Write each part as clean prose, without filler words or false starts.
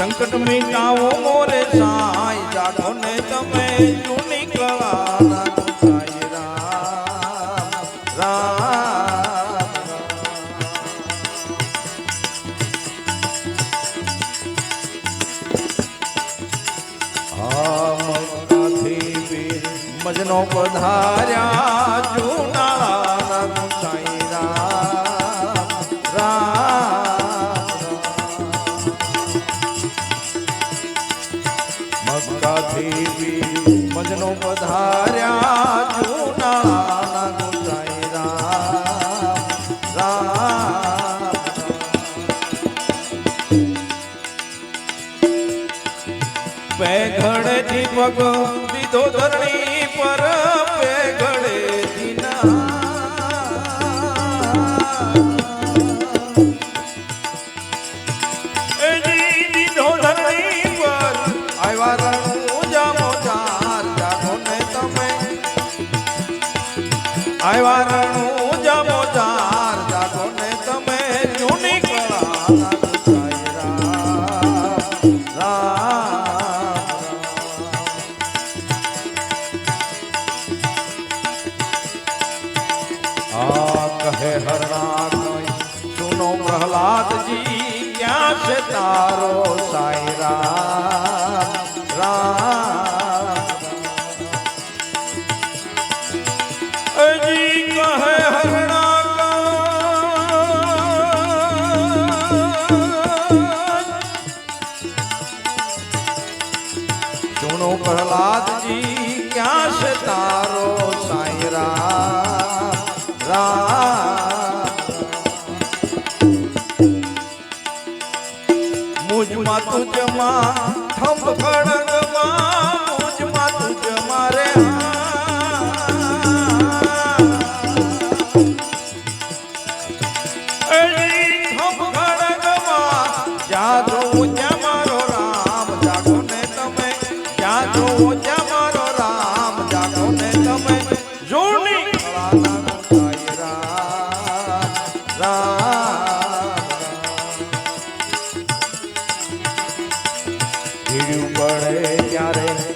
સંકટ મીટાવો મોરે સાઈ જાગો ને તમે જૂની કળાના સાઈ રામ રામ મક્કાથી વીર મજનો પધાર્યા જૂનાળાના સાઈ રામ રામ મક્કાથી વીર મજનો પધાર્યા જૂનાળાના સાઈ રામ રામ પેઘડેથી પગ દીધો ધરણી પર પેઘડેથી દીધો ધરણી પર આવ્યા રણુજા મોજાર જાગો ને તમે આવ્યા રણુજા મોજાર જાગો ને તમે જૂની કળાના कहे हरनाथ सुनो प्रहलाद जी क्या से तारो साई राम राम जी कहे हरनाथ सुनो प्रहलाद जी क्या से तारो साई राम मुझमा तुझमा थंब खड़गमा मुझमा तुझमा रे थंब खड़गमा जादो ऊंचा मारो राम जागो ने तमे जादो ऊंचा मारो राम जागो ने तमे जोनी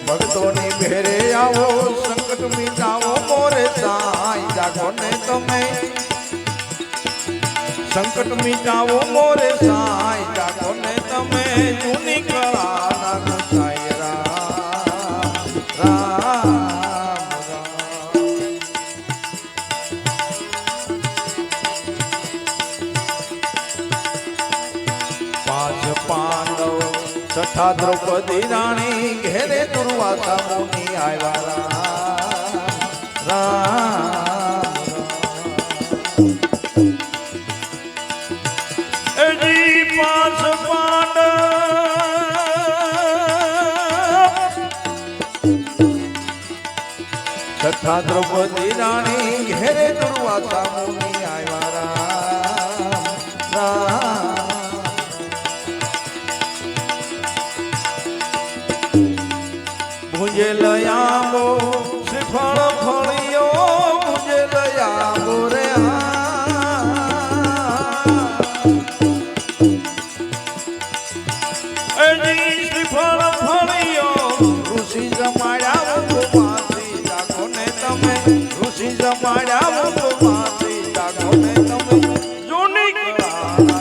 ભક્તોની ભેરે આવો સંકટ મીટાવો મોરે સાઈ જાગો ને તમે સંકટ મીટાવો મોરે સાઈ જાગો ને તમે જૂની કળાના સાઈ રામ રામ પાંચ પાંડવ છઠ્ઠા દ્રૌપદી રાણી ઘેરે દુર્વાસા મુનિ આવ્યા રામ જી પાંચ પાંડવ છઠ્ઠા દ્રૌપદી રાણી ઘેરે દુર્વાસા મુનિ આવ્યા રામ मुझे लयाबो श्रीफल फलियो मुझे लयाबो रे श्रीफल फलियो ऋषि जमाया मासी जागो ने तमे ऋषि जमाया मासी जागो ने तमे जूनी राम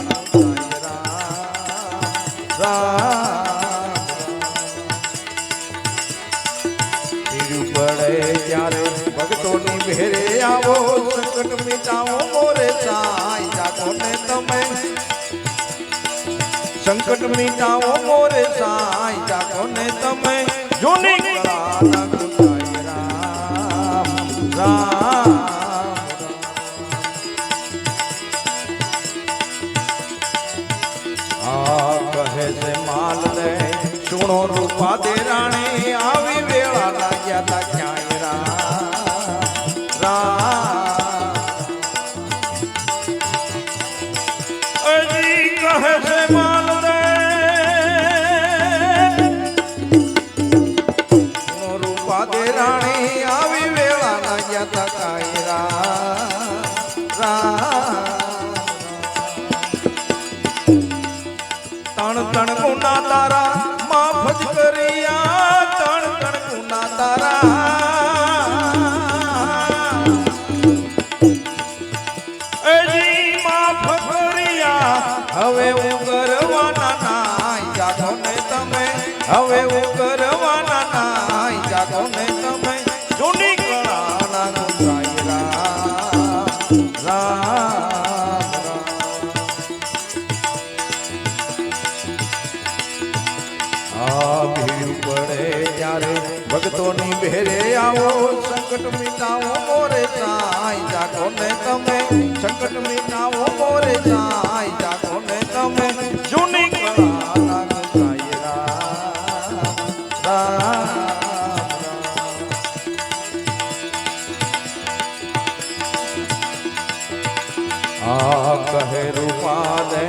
પડે ત્યારે ભક્તોની ભેરે આવો સંકટ મીટાવો મોરે સાઈ જાગો ને તમે સંકટ મીટાવો મોરે સાઈ જાગો ને તમે જૂની કળાના સાઈ રામ રામ કહે છે માલ દે સુણો રૂપા દે રાણી આવી વેળા લાગ્યા તા ક્યાંય રામ કહે છે માલ દે સુણો રૂપા દે રાણી આવી વેળા લાગ્યા તા કાંઈ રામ ત્રણ ગુના તારા માફ જ કર્યા ત્રણ ગુના તારા એજી માફ કર્યા હવે ઉગરવાના નાય જાગો ને તમે હવે ઉગરવાના નાય જાગો ને તમે જૂની કળાના ગુંજાય રામ ભીડ પડે ત્યારે ભક્તોની ભેરે આવો સંકટ મીટાવો મોરે સાઈ જાગો ને તમે સંકટ મીટાવો મોરે સાઈ જાગો ને તમે જૂની કળાના ગુંજાય રામ કહે રૂપા દે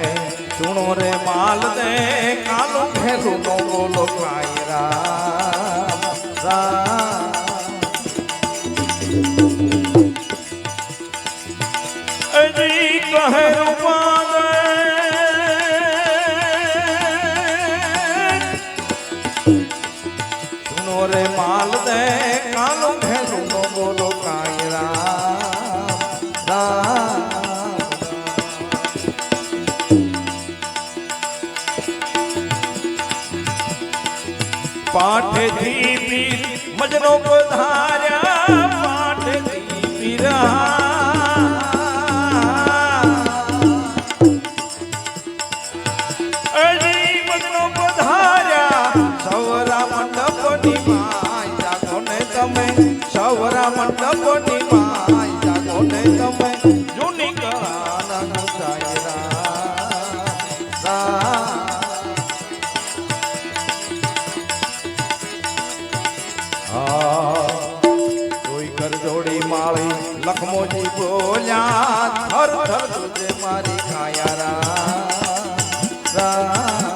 સુણો રે માલ દે કાલો ઘેરું નો બોલો કાય રામ રામ અજી કહે રૂપા દે સુણો રે માલ દે કાલો ઘેરું નો બોલો કાય રામ રામ પાઠથી પીર મજનો પધાર્યા પાઠથી પીર અજી મજનો પધાર્યા સવરા મંડપની માય જાગો ને તમે સવરા મંડપની માય જાગો ને તમે જૂની કળાના ગુંજાય રામ કોઈ કર જોડી માળી લખમોજી બોલ્યા થર થર તુજે મારી કાયા રામ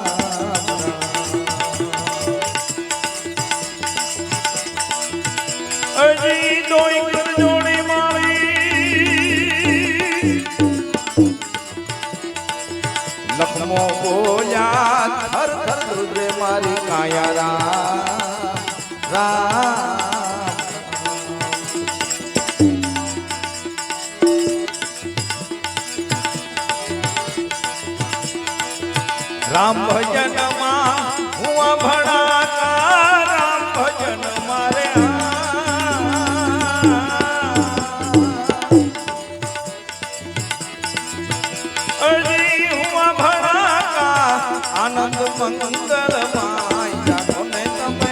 અજી દોઈ કર જોડી માળી લખમો બોલ્યા થર થર તુજે મારી કાયા રામ ભજન માં હુઆ ભણાકા રામ ભજન મારે અજી હુઆ ભણાકા આનંદ મંગલ માય જાગો ને તમે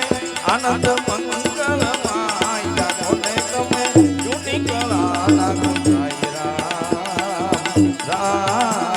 આનંદ મંગલ માય જાગો ને તમે જૂની કળાના ગુંજાય રામ રામ